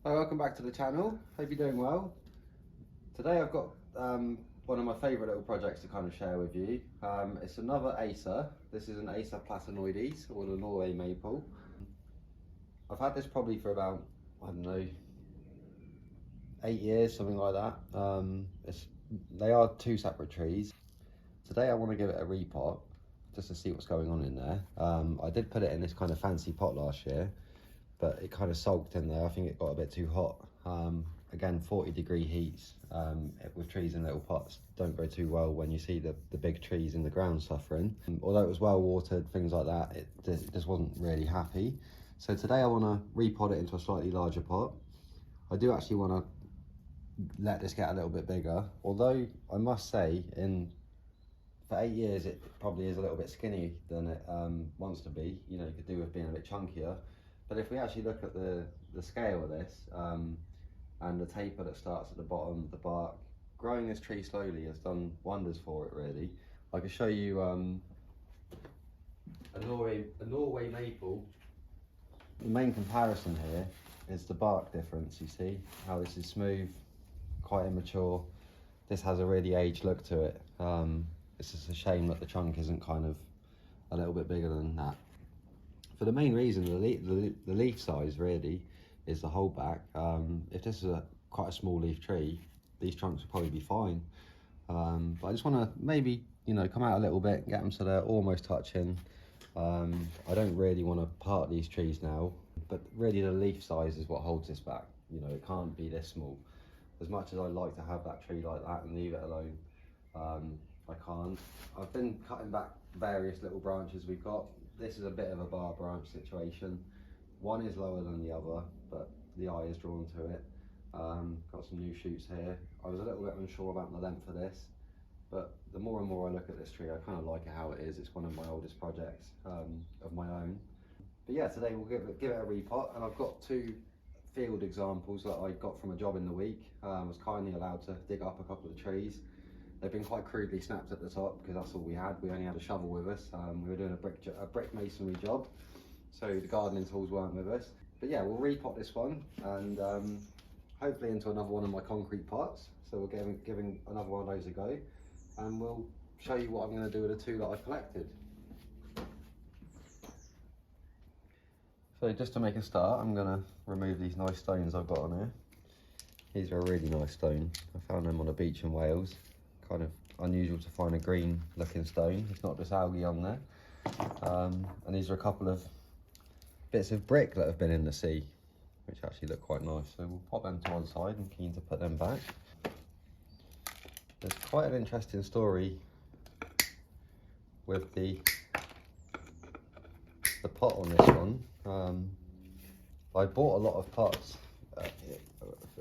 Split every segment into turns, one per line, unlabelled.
Hi, welcome back to the channel. Hope you're doing well. Today I've got one of my favourite little projects to kind of share with you. It's another Acer. This is an Acer Platanoides, or the Norway maple. I've had this probably for about, I don't know, 8 years, something like that. They are two separate trees. Today I want to give it a repot, just to see what's going on in there. I did put it in this kind of fancy pot last year, but it kind of sulked in there. I think it got a bit too hot. Again, 40-degree heats with trees in little pots don't go too well when you see the big trees in the ground suffering. Although it was well watered, things like that, it just wasn't really happy. So today I want to repot it into a slightly larger pot. I do actually want to let this get a little bit bigger, although I must say for 8 years it probably is a little bit skinny than it wants to be. You know, you could do with being a bit chunkier. But if we actually look at the scale of this and the taper that starts at the bottom, the bark, growing this tree slowly has done wonders for it, really. I can show you a Norway maple. The main comparison here is the bark difference. You see how this is smooth, quite immature. This has a really aged look to it. It's just a shame that the trunk isn't kind of a little bit bigger than that. For the main reason, the leaf size really is the holdback. If this is quite a small leaf tree, these trunks will probably be fine. But I just want to maybe, you know, come out a little bit, get them so they're almost touching. I don't really want to part these trees now, but really the leaf size is what holds this back. You know, it can't be this small. As much as I like to have that tree like that and leave it alone, I can't. I've been cutting back various little branches we've got. This is a bit of a bar branch situation. One is lower than the other, but the eye is drawn to it. Got some new shoots here. I was a little bit unsure about the length of this, but the more and more I look at this tree, I kind of like it how it is. It's one of my oldest projects of my own. But yeah, today we'll give it a repot, and I've got two field examples that I got from a job in the week. I was kindly allowed to dig up a couple of trees. They've been quite crudely snapped at the top because that's all we had. We only had a shovel with us. We were doing a brick masonry job, so the gardening tools weren't with us. But yeah, we'll repot this one and hopefully into another one of my concrete pots. So we're giving another one of those a go, and we'll show you what I'm going to do with the two that I've collected. So just to make a start, I'm going to remove these nice stones I've got on here. These are a really nice stone. I found them on a beach in Wales. Kind of unusual to find a green looking stone. It's not just algae on there. And these are a couple of bits of brick that have been in the sea, which actually look quite nice. So we'll pop them to one side. I'm keen to put them back. There's quite an interesting story with the pot on this one. I bought a lot of pots.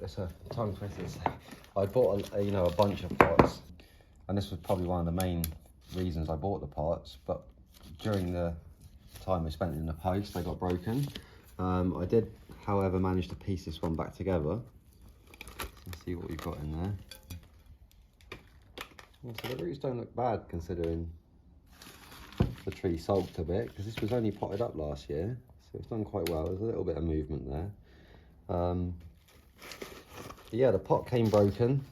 It's a tongue twister. I bought a bunch of pots, and this was probably one of the main reasons I bought the pots. But during the time I spent in the post, they got broken. I did, however, manage to piece this one back together. Let's see what we've got in there. So the roots don't look bad considering the tree sulked a bit, because this was only potted up last year, so it's done quite well. There's a little bit of movement there. Yeah, the pot came broken.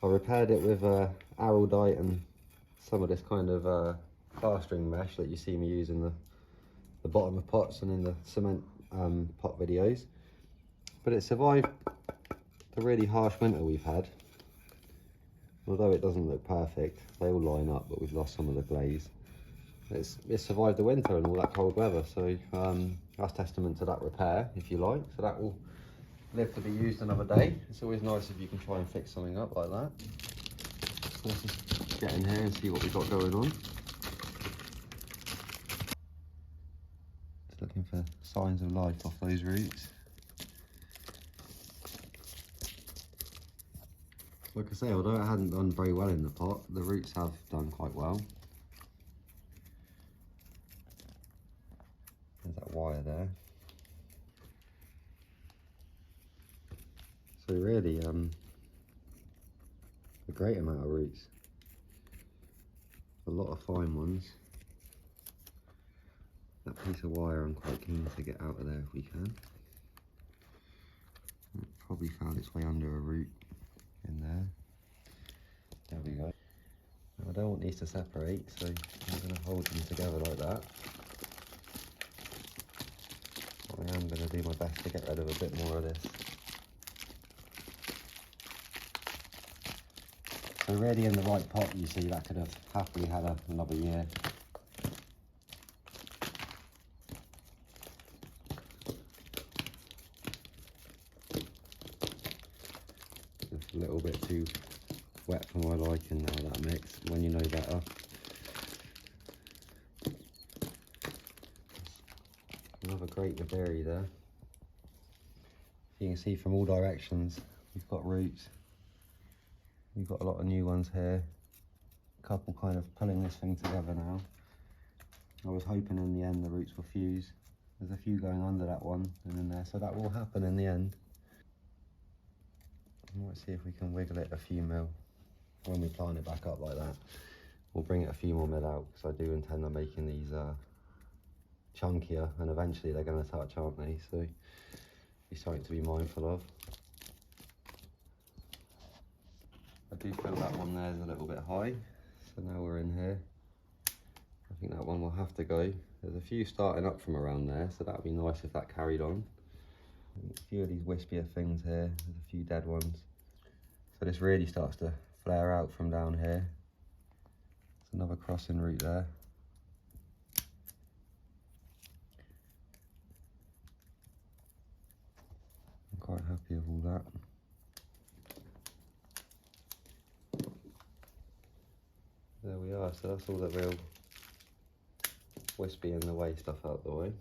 I repaired it with araldite and some of this kind of plastering mesh that you see me use in the bottom of pots and in the cement pot videos. But it survived the really harsh winter we've had. Although it doesn't look perfect, they all line up, but we've lost some of the glaze. It survived the winter and all that cold weather, so that's testament to that repair, if you like. So that will live to be used another day. It's always nice if you can try and fix something up like that. So let's just get in here and see what we've got going on. Just looking for signs of life off those roots. Like I say, although it hadn't done very well in the pot, the roots have done quite well. There's that wire there. So really, a great amount of roots. A lot of fine ones. That piece of wire I'm quite keen to get out of there if we can. probably found its way under a root in there. There we go. Now I don't want these to separate, so I'm going to hold them together like that. I am going to do my best to get rid of a bit more of this. So really in the right pot, you see, that could have happily had another year. Just a little bit too wet for my liking now, that mix, when you know better. Another great berry there. You can see from all directions, we've got roots. We've got a lot of new ones here. A couple kind of pulling this thing together now. I was hoping in the end the roots will fuse. There's a few going under that one and in there, so that will happen in the end. I might see if we can wiggle it a few mil when we plant it back up like that. We'll bring it a few more mil out, because I do intend on making these chunkier, and eventually they're going to touch, aren't they? So be something to be mindful of. I do feel that one there is a little bit high, so now we're in here. I think that one will have to go. There's a few starting up from around there, so that would be nice if that carried on. A few of these wispier things here, there's a few dead ones. So this really starts to flare out from down here. There's another crossing root there. I'm quite happy with all that. There we are, so that's all the real wispy in the way stuff out the way.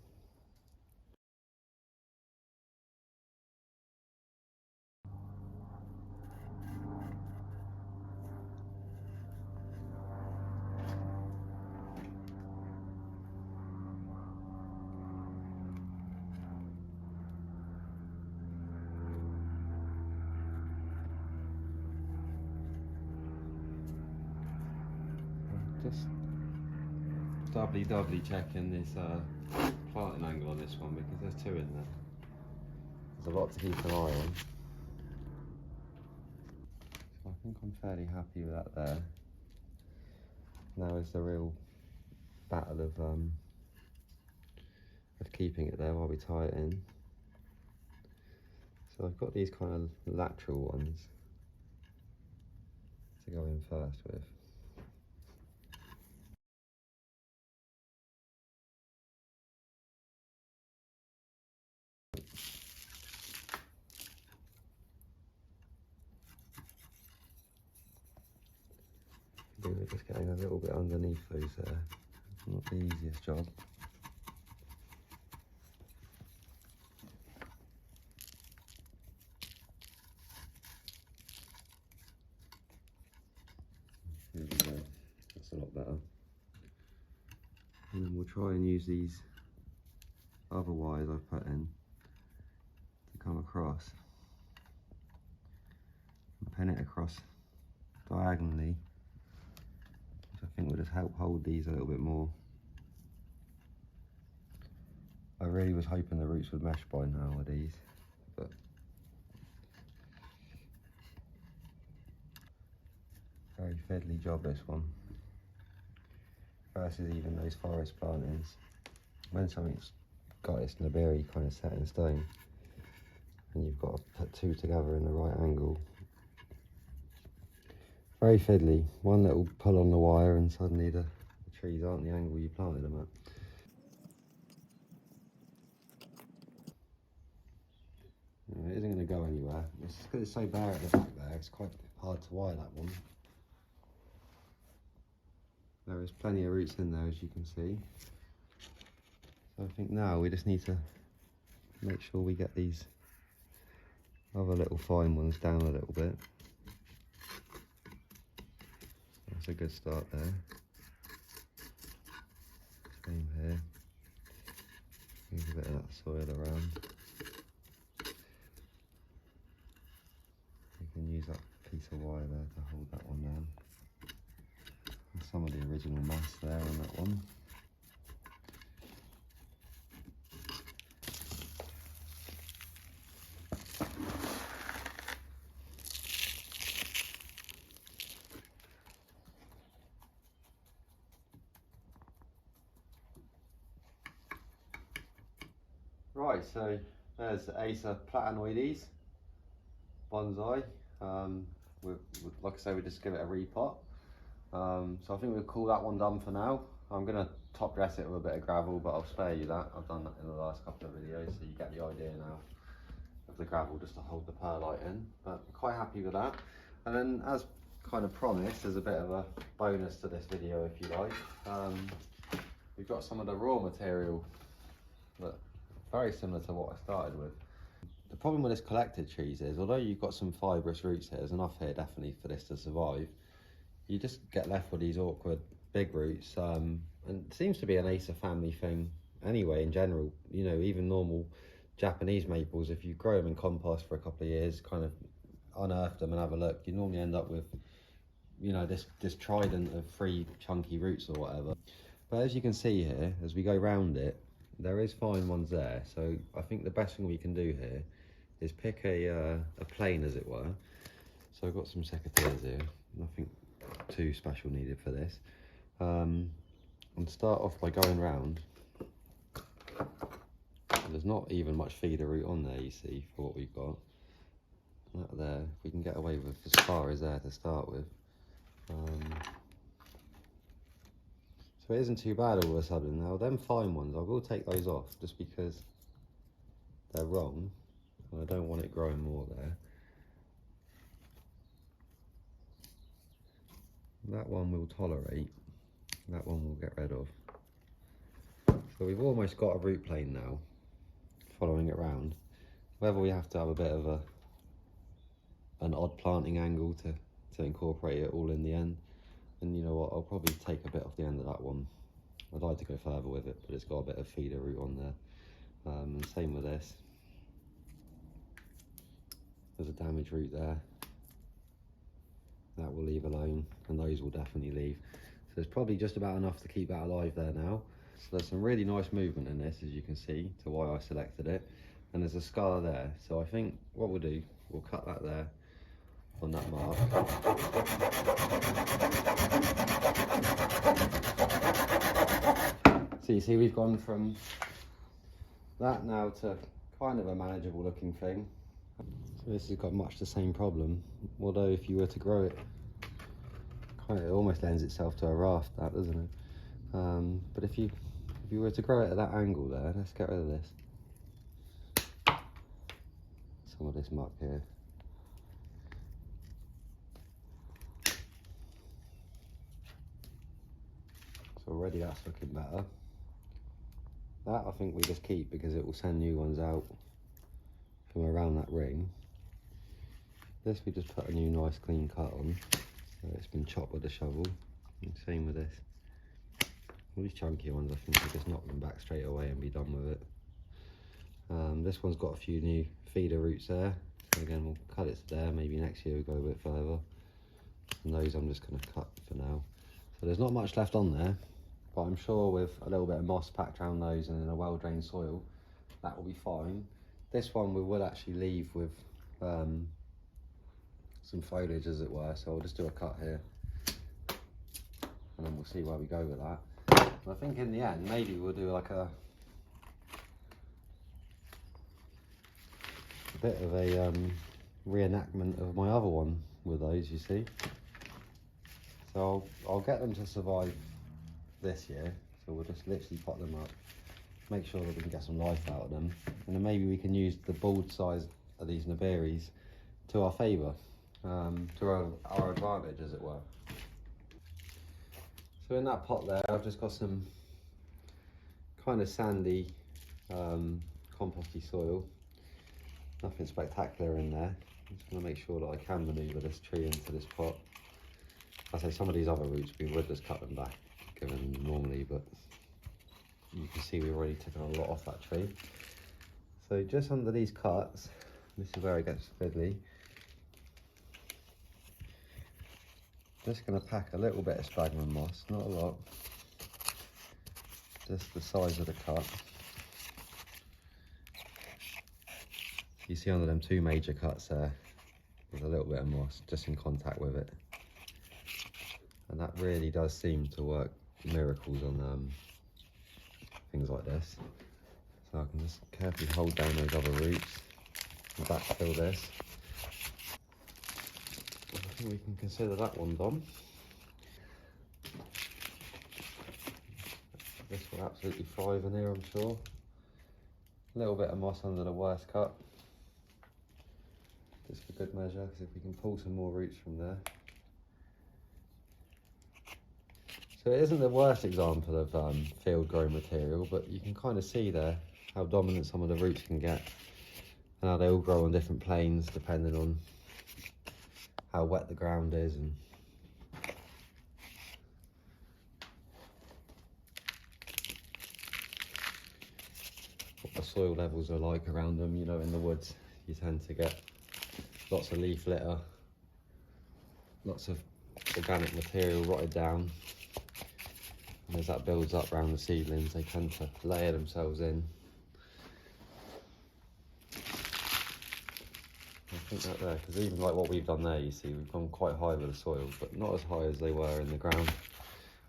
Just doubly checking this planting angle on this one, because there's two in there. There's a lot to keep an eye on. So I think I'm fairly happy with that there. Now is the real battle of keeping it there while we tie it in. So I've got these kind of lateral ones to go in first with. We're just getting a little bit underneath those there. Not the easiest job. There we go. That's a lot better. And then we'll try and use these other wires I've put in to come across and pin it across diagonally, which I think will just help hold these a little bit more. I really was hoping the roots would mesh by now with these, but very fiddly job this one, versus even those forest plantings. When something's got its naberi kind of set in stone, and you've got to put two together in the right angle, very fiddly. One little pull on the wire and suddenly the trees aren't the angle you planted them at. It isn't going to go anywhere. It's because it's so bare at the back there, it's quite hard to wire that one. There is plenty of roots in there, as you can see. So I think now we just need to make sure we get these other little fine ones down a little bit. That's a good start there. Same here. Move a bit of that soil around. You can use that piece of wire there to hold that one down. And some of the original mass there on that one. Right, so there's Acer Platanoides Bonsai. Like I say, we just give it a repot. So I think we'll call that one done for now. I'm going to top dress it with a bit of gravel, but I'll spare you that. I've done that in the last couple of videos, so you get the idea now of the gravel just to hold the perlite in. But I'm quite happy with that. And then, as kind of promised, there's a bit of a bonus to this video, if you like. We've got some of the raw material, but very similar to what I started with. The problem with this collected trees is, although you've got some fibrous roots here, there's enough here definitely for this to survive, you just get left with these awkward big roots. And it seems to be an Acer family thing anyway, in general. You know, even normal Japanese maples, if you grow them in compost for a couple of years, kind of unearth them and have a look, you normally end up with, you know, this trident of 3 chunky roots or whatever. But as you can see here, as we go round it, there is fine ones there. So I think the best thing we can do here is pick a plane, as it were. So I've got some secateurs here, nothing too special needed for this. And start off by going round. There's not even much feeder root on there, you see, for what we've got. That there, we can get away with as far as there to start with. So it isn't too bad all of a sudden. Now, them fine ones, I will take those off just because they're wrong, and I don't want it growing more there. That one we'll tolerate, that one we'll get rid of. So we've almost got a root plane now, following it round. Whether we have to have a bit of an odd planting angle to incorporate it all in the end. And you know what, I'll probably take a bit off the end of that one. I'd like to go further with it, but it's got a bit of feeder root on there. And same with this. There's a damaged root there. That will leave alone, and those will definitely leave. So there's probably just about enough to keep that alive there now. So there's some really nice movement in this, as you can see, to why I selected it. And there's a scar there. So I think what we'll do, we'll cut that there on that mark. So you see we've gone from that now to kind of a manageable looking thing. So this has got much the same problem, although if you were to grow it, it almost lends itself to a raft, that, doesn't it? But if you were to grow it at that angle there, let's get rid of this. Some of this muck here. So already that's looking better. That I think we just keep because it will send new ones out from around that ring. This we just put a new nice clean cut on. So it's been chopped with a shovel. And same with this. All these chunky ones I think we just knock them back straight away and be done with it. This one's got a few new feeder roots there. So again we'll cut it to there, maybe next year we'll go a bit further. And those I'm just going to cut for now. So there's not much left on there, but I'm sure with a little bit of moss packed around those and in a well drained soil, that will be fine. This one we will actually leave with some foliage, as it were, so I'll just do a cut here and then we'll see where we go with that. And I think in the end maybe we'll do like a bit of a reenactment of my other one with those, you see. So I'll get them to survive this year, so we'll just literally pot them up, make sure that we can get some life out of them, and then maybe we can use the bulb size of these Nibiris to our favour, to our advantage, as it were. So in that pot there, I've just got some kind of sandy, composty soil. Nothing spectacular in there. I just want to make sure that I can manoeuvre this tree into this pot. I say some of these other roots we would just cut them back, given them normally, but you can see we've already taken a lot off that tree. So just under these cuts, this is where it gets fiddly. Just going to pack a little bit of sphagnum moss, not a lot, just the size of the cut. You see under them 2 major cuts there, there's a little bit of moss just in contact with it. And that really does seem to work miracles on things like this. So So I can just carefully hold down those other roots and backfill this. I think we can consider that one done. This will absolutely thrive in here, I'm sure. A little bit of moss under the worst cut, just for good measure, because if we can pull some more roots from there. So it isn't the worst example of field grown material, but you can kind of see there how dominant some of the roots can get and how they all grow on different planes depending on how wet the ground is and what the soil levels are like around them. You know, in the woods you tend to get lots of leaf litter, lots of organic material rotted down, and as that builds up around the seedlings they tend to layer themselves in. I think that there, because even like what we've done there, you see we've gone quite high with the soil, but not as high as they were in the ground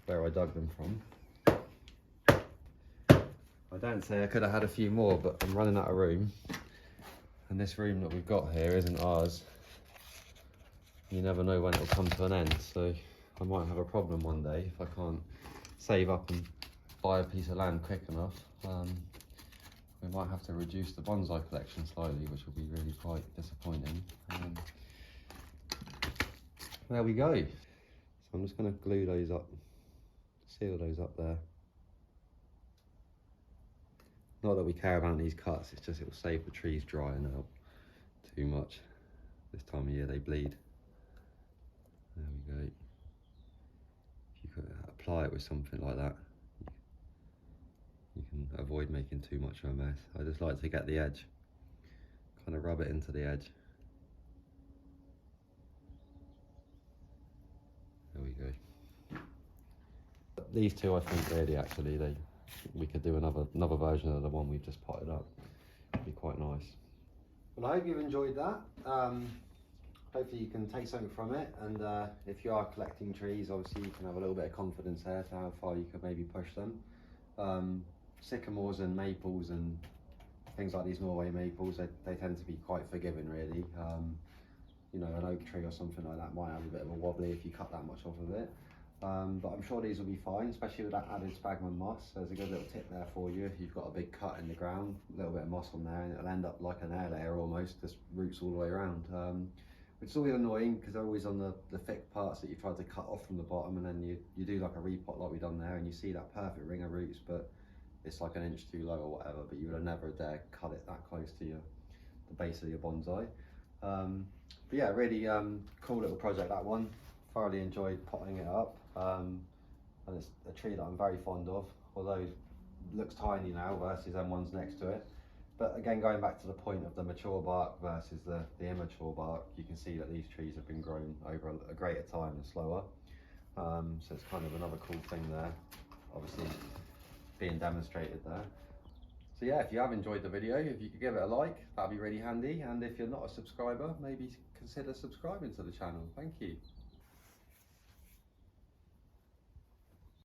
where I dug them from. I don't say I could have had a few more, but I'm running out of room, and this room that we've got here isn't ours. You never know when it'll come to an end, so I might have a problem one day if I can't save up and buy a piece of land quick enough. We might have to reduce the bonsai collection slightly, which will be really quite disappointing. There we go. So I'm just going to glue those up, seal those up there. Not that we care about these cuts, it's just it will save the trees drying out too much. This time of year they bleed. There we go. If you could apply it with something like that, you can avoid making too much of a mess. I just like to get the edge, kind of rub it into the edge. There we go. These two, I think, really actually we could do another version of the one we've just potted up. It'd be quite nice. Well, I hope you've enjoyed that. Hopefully you can take something from it, and if you are collecting trees, obviously you can have a little bit of confidence there to how far you could maybe push them. Sycamores and maples and things like these Norway maples, they tend to be quite forgiving really. You know, an oak tree or something like that might have a bit of a wobbly if you cut that much off of it. But I'm sure these will be fine, especially with that added sphagnum moss. There's a good little tip there for you. If you've got a big cut in the ground, a little bit of moss on there, and it'll end up like an air layer almost, just roots all the way around. Which is always annoying because they're always on the thick parts that you try to cut off from the bottom, and then you do like a repot like we've done there, and you see that perfect ring of roots, but it's like an inch too low or whatever, but you would have never dare cut it that close to the base of your bonsai. But yeah, really cool little project, that one. Thoroughly enjoyed potting it up, and it's a tree that I'm very fond of, although it looks tiny now versus them ones next to it. But again, going back to the point of the mature bark versus the immature bark, you can see that these trees have been grown over a greater time and slower. So it's kind of another cool thing there, obviously being demonstrated there. So yeah, if you have enjoyed the video, if you could give it a like, that'd be really handy. And if you're not a subscriber, maybe consider subscribing to the channel. Thank you.